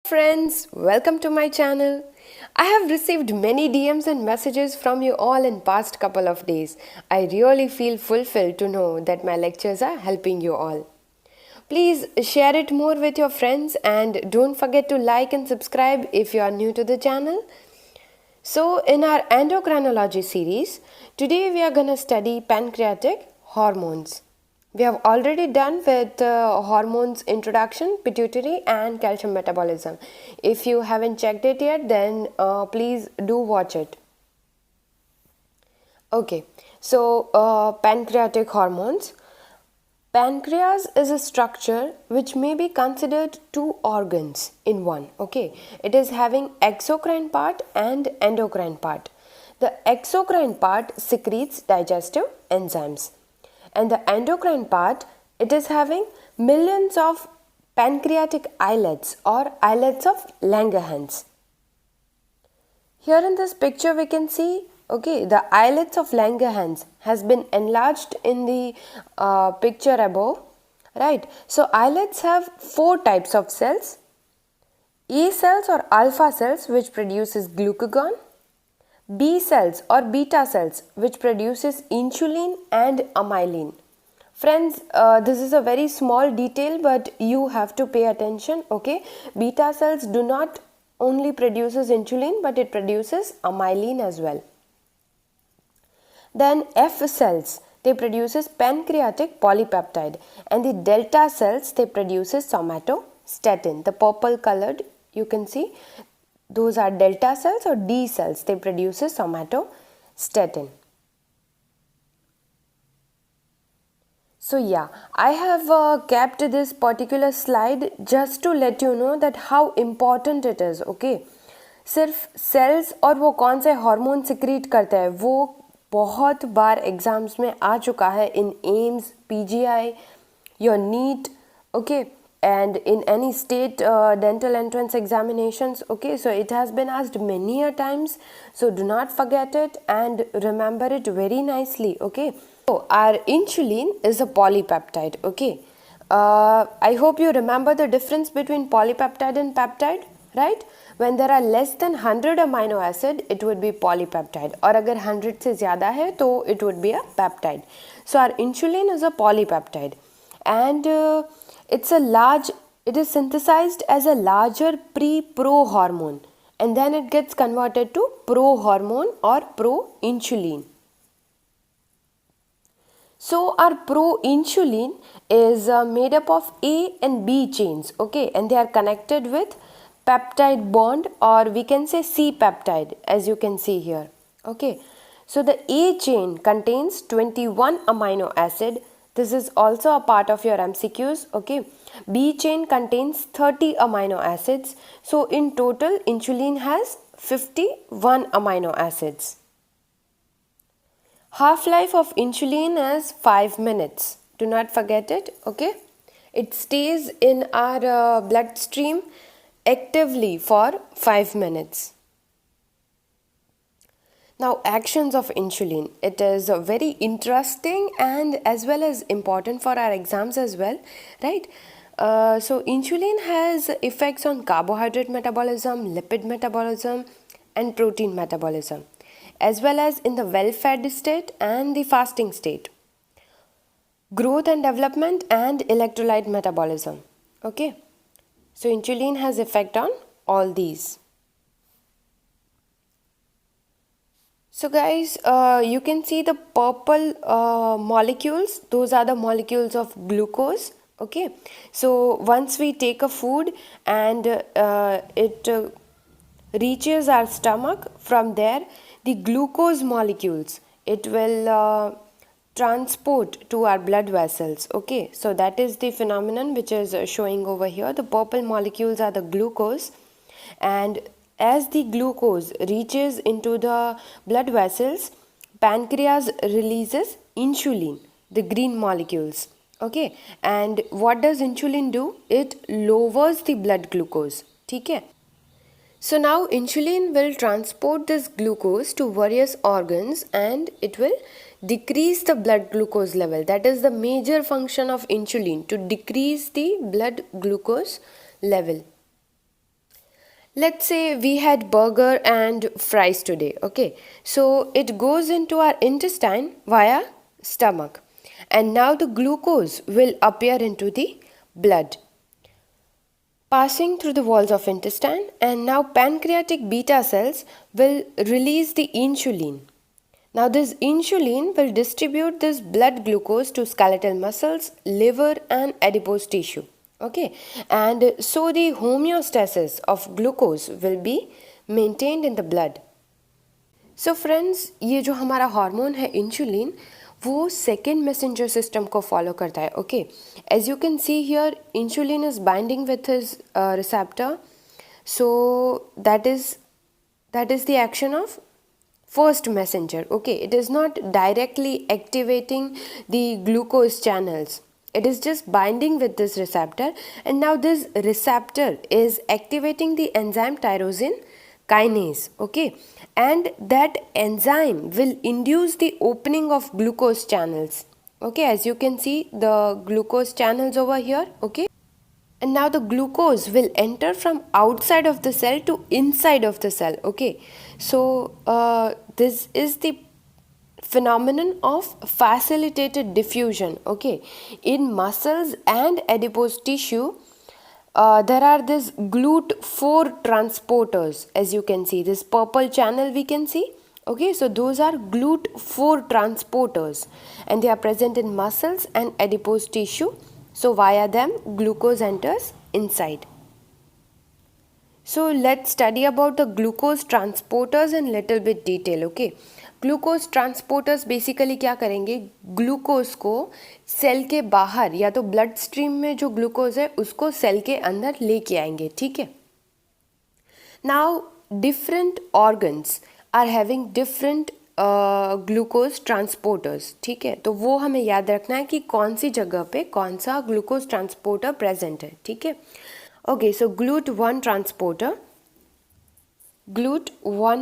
Friends, welcome to my channel. I have received many DMs and messages from you all in past couple of days. I really feel fulfilled to know that my lectures are helping you all. Please share it more with your friends and don't forget to like and subscribe if you are new to the channel. So in our endocrinology series, today we are going to study pancreatic hormones. We have already done with hormones introduction, pituitary and calcium metabolism. If you haven't checked it yet, then please do watch it. Okay, so pancreatic hormones. Pancreas is a structure which may be considered two organs in one. Okay, it is having exocrine part and endocrine part. The exocrine part secretes digestive enzymes, and the endocrine part, it is having millions of pancreatic islets or islets of Langerhans. Here in this picture we can see, okay, the islets of Langerhans has been enlarged in the picture above, right? So islets have four types of cells: A cells or alpha cells, which produces glucagon; B cells or beta cells, which produces insulin and amylin. Friends, this is a very small detail, but you have to pay attention. Okay, beta cells do not only produces insulin, but it produces amylin as well. Then F cells, they produces pancreatic polypeptide, and the delta cells, they produces somatostatin. The purple colored, you can see, those are delta cells, or D cells, they produces somatostatin. So yeah, I have kept this particular slide just to let you know that how important it is. Okay, सिर्फ sales और वो कौन से hormone secrete करते हैं वो बहुत बार exams में आ चुका है in AIIMS, PGI, your NEET, okay, and in any state dental entrance examinations. Okay, so it has been asked many a times, so do not forget it and remember it very nicely. Okay, so our insulin is a polypeptide. Okay, I hope you remember the difference between polypeptide and peptide, right? When there are less than 100 amino acid, it would be polypeptide, और अगर 100 से ज़्यादा है तो it would be a peptide. So our insulin is a polypeptide, and it is synthesized as a larger pre-pro hormone, and then it gets converted to pro hormone or pro insulin. So our pro insulin is made up of A and B chains, okay, and they are connected with peptide bond, or we can say C peptide, as you can see here. Okay, so the A chain contains 21 amino acid. This is also a part of your MCQs. Okay, B chain contains 30 amino acids. So in total, insulin has 51 amino acids. Half-life of insulin is 5 minutes. Do not forget it. Okay, it stays in our bloodstream actively for 5 minutes. Now, actions of insulin. It is very interesting and as well as important for our exams as well, right? So insulin has effects on carbohydrate metabolism, lipid metabolism, and protein metabolism, as well as in the well-fed state and the fasting state, growth and development, and electrolyte metabolism. Okay, so insulin has effect on all these. So guys, you can see the purple molecules, those are the molecules of glucose. Okay, so once we take a food and it reaches our stomach, from there the glucose molecules, it will transport to our blood vessels. Okay, so that is the phenomenon which is showing over here. The purple molecules are the glucose, and as the glucose reaches into the blood vessels, pancreas releases insulin, the green molecules. Okay, and what does insulin do? It lowers the blood glucose. Okay. So now insulin will transport this glucose to various organs and it will decrease the blood glucose level. That is the major function of insulin, to decrease the blood glucose level. Let's say we had burger and fries today, okay? So it goes into our intestine via stomach. And now the glucose will appear into the blood, passing through the walls of intestine, and now pancreatic beta cells will release the insulin. Now this insulin will distribute this blood glucose to skeletal muscles, liver and adipose tissue. Okay, and so the homeostasis of glucose will be maintained in the blood. So friends, ये जो हमारा hormone है insulin, वो second messenger system को follow करता है. Okay, as you can see here insulin is binding with his receptor, so that is the action of first messenger. Okay, it is not directly activating the glucose channels, it is just binding with this receptor, and now this receptor is activating the enzyme tyrosine kinase. Okay, and that enzyme will induce the opening of glucose channels. Okay, as you can see the glucose channels over here. Okay, and now the glucose will enter from outside of the cell to inside of the cell. Okay, so this is the phenomenon of facilitated diffusion. Okay, in muscles and adipose tissue, there are this GLUT4 transporters. As you can see, this purple channel we can see. Okay, so those are GLUT4 transporters, and they are present in muscles and adipose tissue. So via them glucose enters inside. So let's study about the glucose transporters in little bit detail. Okay, glucose transporters basically क्या करेंगे, glucose को cell के बाहर या तो blood stream में जो glucose है उसको सेल के अंदर लेके आएंगे. ठीक है. Now different organs are having different glucose transporters. ठीक है, तो वो हमें याद रखना है कि कौन सी जगह पे कौन सा ग्लूकोज ट्रांसपोर्टर प्रेजेंट है. ठीक है. Okay, so GLUT1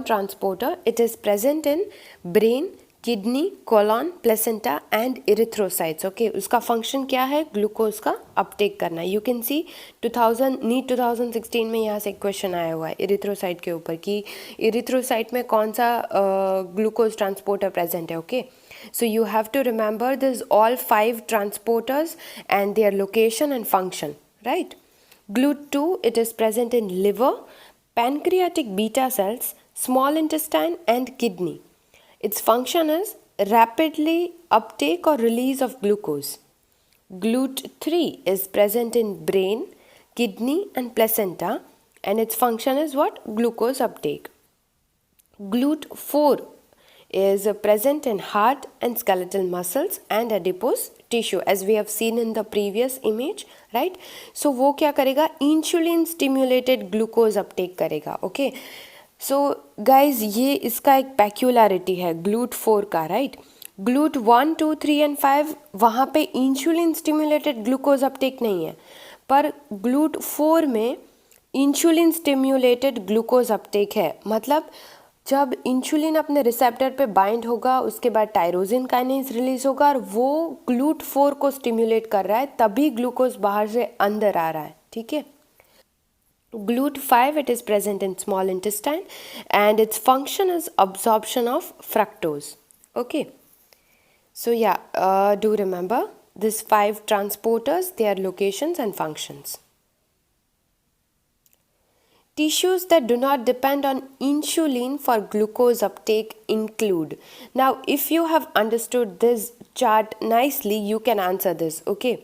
transporter, it is present in brain, kidney, colon, placenta and erythrocytes. Okay, उसका फंक्शन क्या है, ग्लूकोज का अपटेक करना. यू कैन सी नीट 2016 में यहाँ से क्वेश्चन आया हुआ है इरिथ्रोसाइट के ऊपर कि इरिथ्रोसाइट में कौन सा ग्लूकोज ट्रांसपोर्टर प्रेजेंट है. Okay, so you have to remember this all 5 transporters and their location and function, right? GLUT2, it is present in liver, pancreatic beta cells, small intestine and kidney. Its function is rapidly uptake or release of glucose. GLUT3 is present in brain, kidney and placenta, and its function is what? Glucose uptake. GLUT4 is present in heart and skeletal muscles and adipose tissue, as we have seen in the previous image, right? So वो क्या करेगा, insulin stimulated glucose uptake करेगा. Okay, so guys, ये इसका एक peculiarity है GLUT4 का, right? GLUT1, 2, 3 and 5 वहाँ पे insulin stimulated glucose uptake नहीं है, पर GLUT4 में insulin stimulated glucose uptake है. मतलब जब इंसुलिन अपने रिसेप्टर पे बाइंड होगा उसके बाद टायरोसिन काइनेज रिलीज होगा और वो GLUT4 को स्टिम्युलेट कर रहा है, तभी ग्लूकोज बाहर से अंदर आ रहा है. ठीक है. GLUT5, it is present in small intestine and its function is absorption of fructose. Okay, so yeah, do remember these 5 transporters, their locations and functions. Tissues that do not depend on insulin for glucose uptake include. Now, if you have understood this chart nicely, you can answer this. Okay,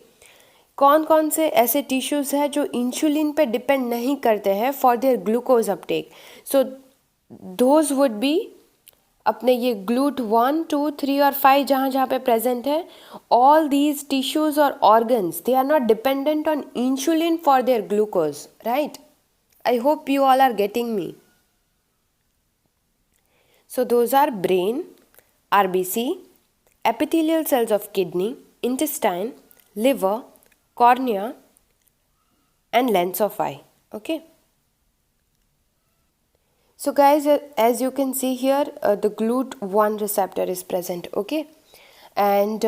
कौन कौन से ऐसे tissues हैं जो insulin पे depend नहीं करते हैं for their glucose Uptake. So those would be अपने ये GLUT1, 2, 3 और 5 जहाँ जहाँ पे प्रेजेंट है. ऑल दीज टिश्यूज़ और organs, they are not dependent on insulin for their glucose, right? I hope you all are getting me. So those are brain, RBC, epithelial cells of kidney, intestine, liver, cornea and lens of eye. Okay. So guys, as you can see here, the GLUT1 receptor is present. Okay. And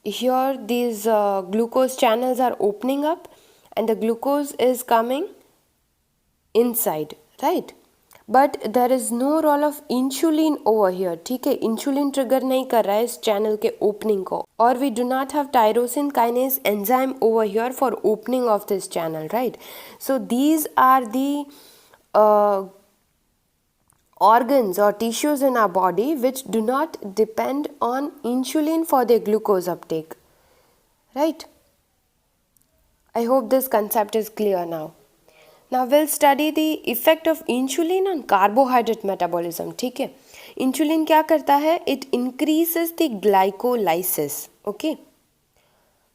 here these glucose channels are opening up and the glucose is coming inside, right? But there is no role of insulin over here, ठीक है? Insulin trigger नहीं कर रहा है इस channel के opening को, और we do not have tyrosine kinase enzyme over here for opening of this channel, right? So these are the organs or tissues in our body which do not depend on insulin for their glucose uptake, right? I hope this concept is clear now. Now we'll study the effect of insulin on carbohydrate metabolism, ठीक है? Insulin क्या करता है? It increases the glycolysis, okay?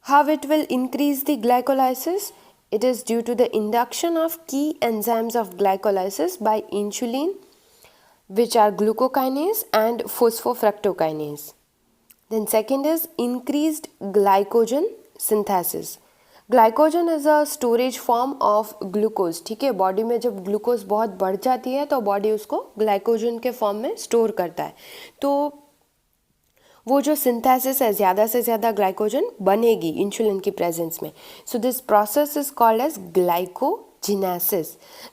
How it will increase the glycolysis? It is due to the induction of key enzymes of glycolysis by insulin, which are glucokinase and phosphofructokinase. Then second is increased glycogen synthesis. Glycogen is a storage form of glucose, ठीक है? Body में जब glucose बहुत बढ़ जाती है तो body उसको ग्लाइकोजन के फॉर्म में स्टोर करता है, तो वो जो सिंथेसिस है, ज़्यादा से ज़्यादा ग्लाइकोजन बनेगी इंसुलिन की प्रेजेंस में. So this process is called as glycogenesis.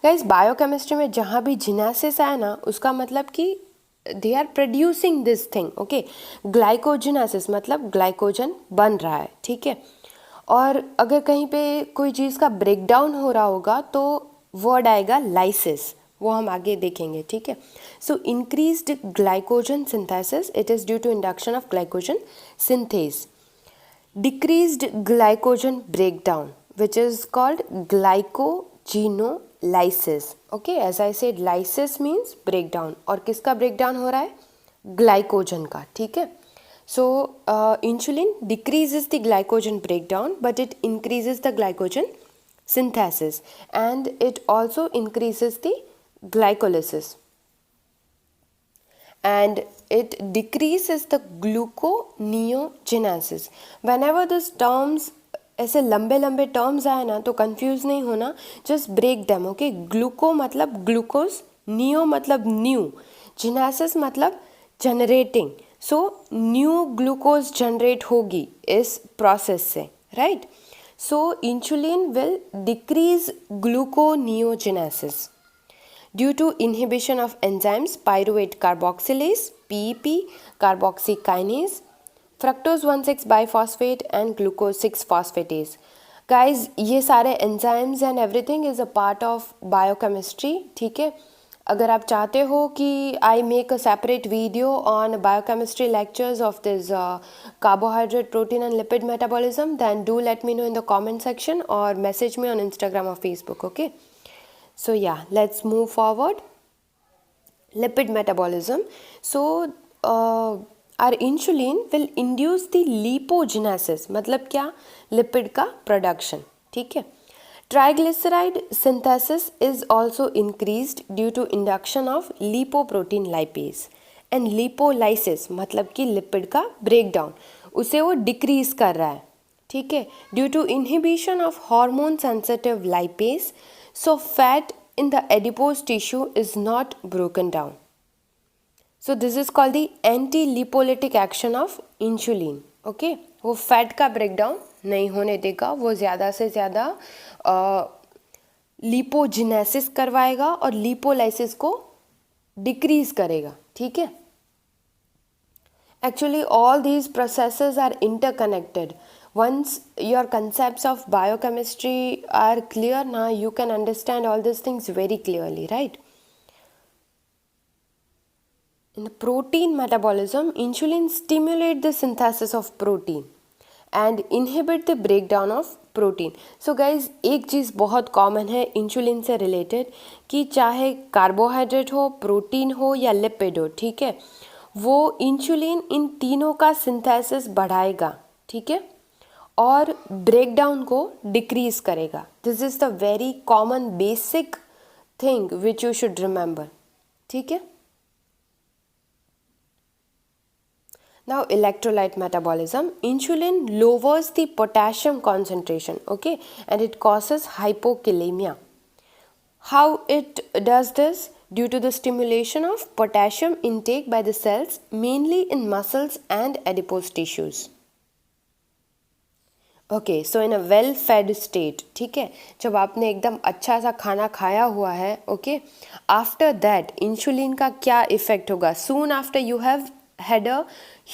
Guys, biochemistry में जहाँ भी जिनेसिस आए ना, उसका मतलब कि they are producing this thing, okay? Glycogenesis मतलब ग्लाइकोजन बन रहा है, ठीक है? और अगर कहीं पे कोई चीज़ का ब्रेकडाउन हो रहा होगा तो वर्ड आएगा लाइसिस, वो हम आगे देखेंगे, ठीक है? So increased glycogen synthesis, it is due to induction of glycogen synthase. Decreased glycogen breakdown which is called glycogenolysis, okay? As I said, lysis means breakdown, और किसका ब्रेकडाउन हो रहा है? ग्लाइकोजन का, ठीक है? So insulin decreases the glycogen breakdown, but it increases the glycogen synthesis, and it also increases the glycolysis, and it decreases the gluconeogenesis. Whenever these terms ऐसे लंबे लंबे टर्म्स आए ना तो कंफ्यूज नहीं होना, just break them, okay? Gluco मतलब glucose, neo मतलब न्यू, जिनेसिस मतलब generating. So new glucose generate होगी इस प्रोसेस से, right? So insulin will decrease gluconeogenesis due to inhibition of enzymes pyruvate carboxylase, PEP, carboxykinase, fructose 1,6 biphosphate and glucose 6 phosphatase. Guys, ये सारे enzymes and everything is a part of biochemistry, ठीक है? अगर आप चाहते हो कि I make a separate video on biochemistry lectures of this carbohydrate, protein and lipid metabolism, then do let me know in the comment section और message me on Instagram और Facebook, okay? So yeah, let's move forward. Lipid metabolism. So our insulin will induce the lipogenesis, मतलब क्या? Lipid का production, ठीक है? Triglyceride synthesis is also increased due to induction of lipoprotein lipase, and lipolysis मतलब कि lipid का breakdown, उसे वो डिक्रीज कर रहा है, ठीक है? Due to inhibition of hormone sensitive lipase, so fat in the adipose tissue is not broken down. So this is called the anti lipolytic action of insulin, okay? वो fat का breakdown नहीं होने देगा, वो ज़्यादा से ज़्यादा लिपोजिनेसिस करवाएगा और लिपोलाइसिस को डिक्रीज करेगा, ठीक है? Actually all these processes are interconnected. Once your concepts of biochemistry are clear, now you can understand all these things very clearly, right? In the protein metabolism, insulin stimulate the synthesis of protein and inhibit the breakdown of protein. So guys, एक चीज़ बहुत common है insulin से related कि चाहे carbohydrate हो, protein हो या lipid हो, ठीक है? वो इंसुलिन इन तीनों का सिंथेसिस बढ़ाएगा, ठीक है? और ब्रेकडाउन को डिक्रीज करेगा. This is the very common basic thing which you should remember, ठीक है? Now electrolyte metabolism. Insulin lowers the potassium concentration, okay, and it causes hypokalemia. How it does this? Due to the stimulation of potassium intake by the cells, mainly in muscles and adipose tissues. Okay, so in a well fade state, ठीक है, जब आपने एकदम अच्छा सा खाना खाया हुआ है, ओके, आफ्टर दैट इंसुलिन का क्या इफेक्ट होगा? Soon after you have had a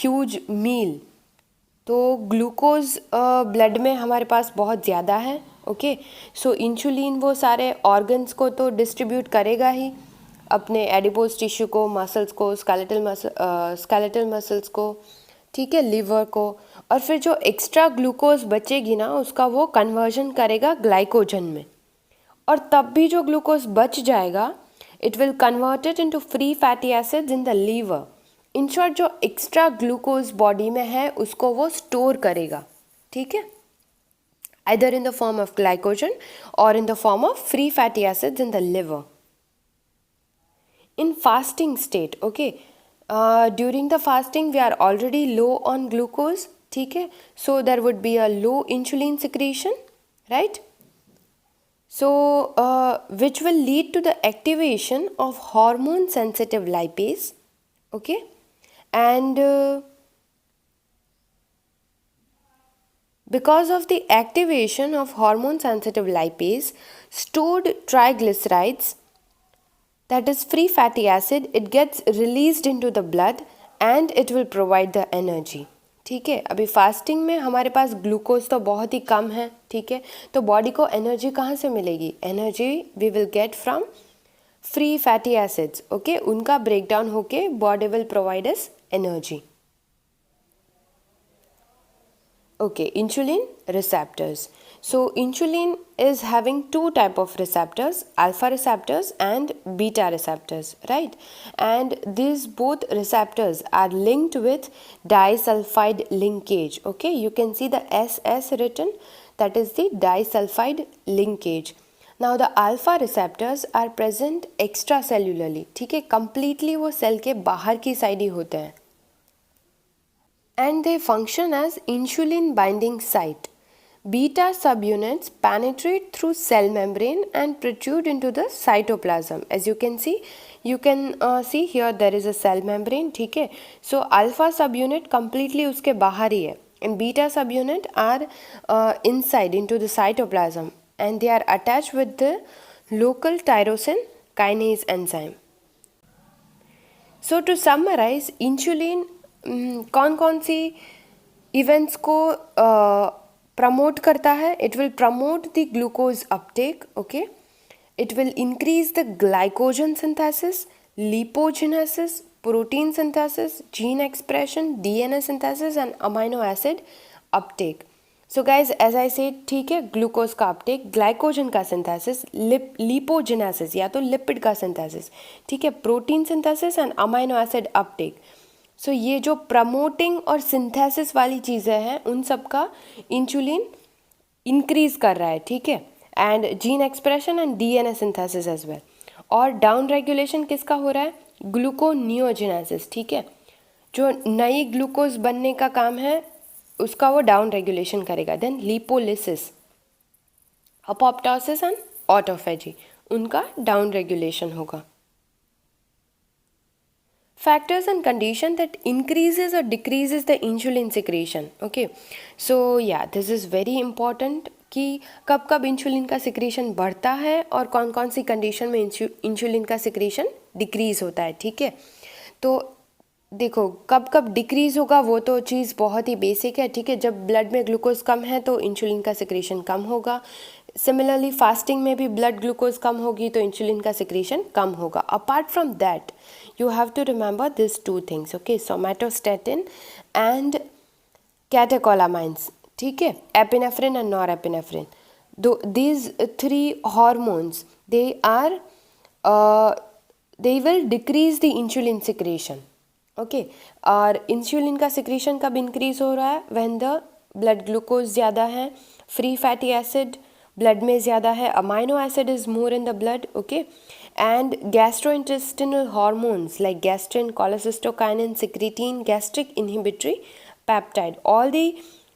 huge meal, तो ग्लूकोज ब्लड में हमारे पास बहुत ज़्यादा है, ओके, सो इंसुलिन वो सारे ऑर्गन्स को तो डिस्ट्रीब्यूट करेगा ही, अपने एडिपोज टिश्यू को, मसल्स को, स्केलेटल मसल्स को, ठीक है, लिवर को, और फिर जो एक्स्ट्रा ग्लूकोज बचेगी ना उसका वो कन्वर्जन करेगा ग्लाइकोजन में, और तब भी जो ग्लूकोज बच जाएगा it will convert it into free fatty acids in the liver. In short जो एक्स्ट्रा ग्लूकोज बॉडी में है उसको वो स्टोर करेगा, ठीक है, either in the form of glycogen or in the form of free fatty acids in the liver. In fasting state, okay, during the fasting we are already low on glucose, ठीक है, so there would be a low insulin secretion, right? So which will lead to the activation of hormone sensitive lipase, okay, and because of the activation of hormone sensitive lipase, stored triglycerides, that is free fatty acid, it gets released into the blood and it will provide the energy, ठीक है। अभी fasting में हमारे पास glucose तो बहुत ही कम है, ठीक है, तो बॉडी को एनर्जी कहाँ से मिलेगी? Energy we will get from free fatty acids, okay, उनका ब्रेकडाउन होके body will provide us energy. Okay, insulin receptors. So insulin is having two type of receptors, alpha receptors and beta receptors, right? And these both receptors are linked with disulfide linkage. Okay, you can see the SS written, that is the disulfide linkage. Now the alpha receptors are present extracellularly, ठीक है, completely वो cell के बाहर की side ही होते हैं, and they function as insulin binding site. Beta subunits penetrate through cell membrane and protrude into the cytoplasm. As you can see here there is a cell membrane, ठीक है, so alpha subunit completely उसके बाहर ही है and beta subunit are inside into the cytoplasm and they are attached with the local tyrosine kinase enzyme. So to summarize, insulin कौन कौन सी events को promote करता है? It will promote the glucose uptake, okay, it will increase the glycogen synthesis, lipogenesis, protein synthesis, gene expression, DNA synthesis and amino acid uptake. So guys as I said, ठीक है, glucose का uptake, glycogen का synthesis, lipogenesis या तो lipid का synthesis, ठीक है, protein synthesis and amino acid uptake. So ये जो प्रमोटिंग और सिंथेसिस वाली चीज़ें हैं उन सब का इंसुलिन इंक्रीज कर रहा है, ठीक है, and gene expression and DNA synthesis as well. और डाउन रेगुलेशन किसका हो रहा है? ग्लूकोनियोजेनेसिस, ठीक है, जो नई ग्लूकोज बनने का काम है उसका वो डाउन रेगुलेशन करेगा। Then lipolysis, apoptosis and autophagy, उनका डाउन रेगुलेशन होगा। Factors and condition that increases or decreases the insulin secretion, okay, so yeah, this is very important कि कब कब इंसुलिन का सिक्रीशन बढ़ता है और कौन कौन सी कंडीशन में इंसुलिन का सिक्रीशन डिक्रीज होता है, ठीक है। तो देखो कब कब डिक्रीज होगा वो तो चीज़ बहुत ही बेसिक है, ठीक है, जब ब्लड में ग्लूकोज कम है तो इंसुलिन का सिक्रीशन कम होगा। सिमिलरली फास्टिंग में भी ब्लड ग्लूकोज कम होगी तो इंसुलिन का सिक्रीशन कम होगा। Apart from that you have to remember these two things, okay, somatostatin and catecholamines, ठीक है, epinephrine and norepinephrine, these three hormones they will decrease the insulin secretion, okay, और insulin का secretion कब increase हो रहा है? when the blood glucose ज़्यादा है, free fatty acid ब्लड में ज़्यादा है, amino acid is more in the blood, okay, and gastrointestinal hormones like gastrin, cholecystokinin, secretin, gastric inhibitory peptide, all the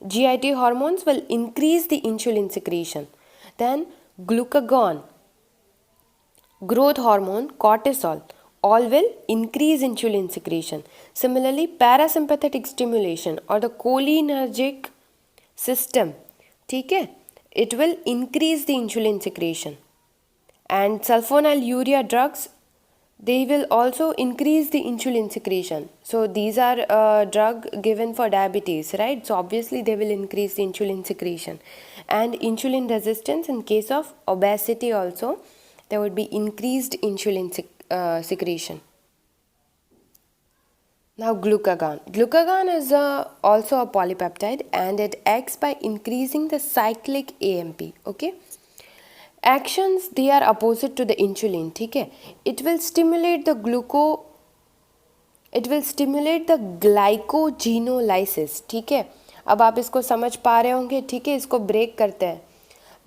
GIT hormones will increase the insulin secretion. Then glucagon, growth hormone, cortisol, all will increase insulin secretion. Similarly, parasympathetic stimulation or the cholinergic system ठीक है, it will increase the insulin secretion. And sulfonylurea drugs, they will also increase the insulin secretion. So these are drug given for diabetes, right? So obviously they will increase the insulin secretion. And insulin resistance, in case of obesity also, there would be increased insulin secretion. Now glucagon. Glucagon is also a polypeptide, and it acts by increasing the cyclic AMP. Okay. Actions, they are opposite to the insulin. ठीक है. It will stimulate the glycogenolysis. ठीक है. अब आप इसको समझ पा रहे होंगे. ठीक है, इसको ब्रेक करते हैं.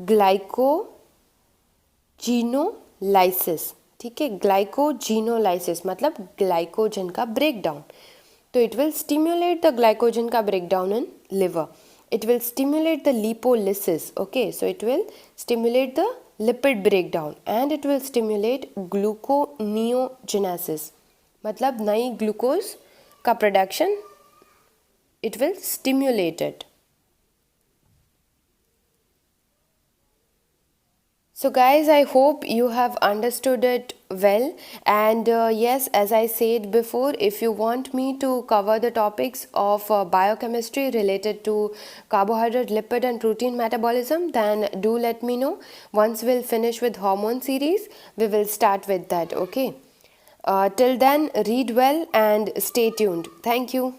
ग्लाइकोजीनोलाइसिस. ठीक है, ग्लाइकोजीनोलाइसिस मतलब ग्लाइकोजन का ब्रेकडाउन. तो it will stimulate the glycogen का breakdown in liver. It will stimulate the lipolysis. Okay, so it will stimulate the lipid breakdown, and it will stimulate gluconeogenesis. मतलब नई ग्लूकोज का production, it will stimulate it. So guys, I hope you have understood it well, and yes, as I said before, if you want me to cover the topics of biochemistry related to carbohydrate, lipid and protein metabolism, then do let me know. Once we'll finish with hormone series, we will start with that, okay? Till then, read well and stay tuned. Thank you.